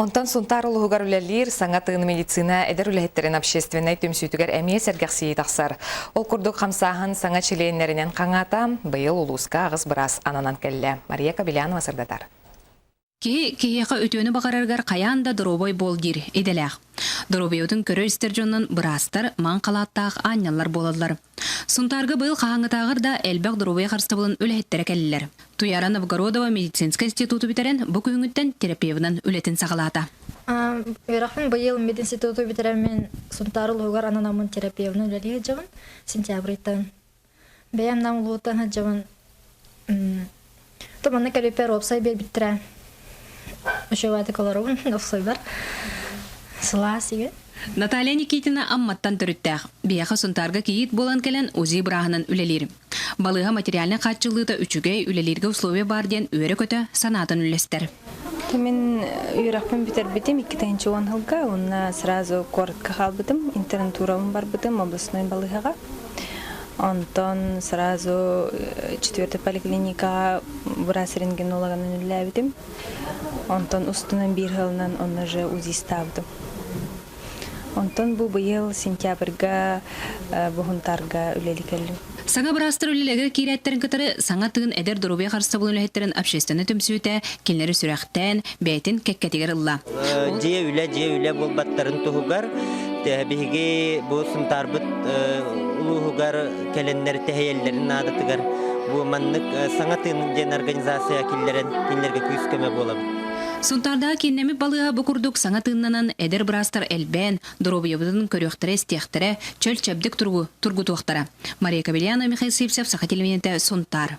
Онтан сунтар улугар үлелир саңатын медицина эдер үлехеттерин общественный төмсүйтүгер эмие сергақсии тақсар. Ол курдук хамсахан саңа чилейнеринен қаңата быйыл улуска ағыз бұрас ананан келле. Мария Кабелянова сырдатар. Кеяқа өтөні бағарарғар қаянда дұробой бол дир еделәқ. Дұробойудың көрі істер жонын бұрастар маң қалаттақ анялар боладылар. Сунтарғы быйыл қағаңытағыр да әлбәқ дұробой қарсты болын өлеттері кәлілер. Туяра Новгородова медицинская институты бітерен бұк өңіттен терапевынан өлетін сағалата. Өрақпен быйыл мединституты бітерен мен сунтары луғар ананамын терапевынан өлелі жауын сентябрыйтан. Бәйім нам луғытан жауын тұманы кәліпер опсай бер біттірен. Ушеваты колоровын офсойдар. Сыласыға. Наталья Никитина амматтан түріттәқ. Бияқа сунтарға кейт болан кәлін узи бұрағынан үлелер. Балыға материалны қатшылыта үчіге үлелерге условия бар ден өрі көті санатын үлестер. Мен үйрақпен бітер бітім 2-ші жылға, онна сразу коротко қал бітім, интернатуралым бар бітім областной балығаға. Онтон сразу 4-й поликлиникаға бұрас рентгенологынан үлі бітім. Онтон устунан бір ғылынан онна же УЗИ ставдым. Онтон бұл бұйыл сентябрьға бұғынтарға үлелі кәлім. Саңа бұрастыр үлелегер кейреттерін кітірі саңа тығын әдер дұрубе қарсы болын үлеттерін общественны түмсүйті келнері сүрәқтен бәйтін кәккәтегер ұлла. Же үле бұл баттарын тұғығар, бігі бұл сынтарбыт ұлығығар кәленлері тәйелерін адатығар. Бұл маннық саңа тығын ден организация келлерге күйіскеме болады. Сунтарда кеннеми балыға бұқұрдық саңа тыңнанан әдер бұрастар әлбән, дұробиябыдың көріқтірі стияқтірі, чөл чәбдік тұрғы туақтара. Мария Кабелянова, Михаил Сипсев, Саха телевидениеті Сунтар.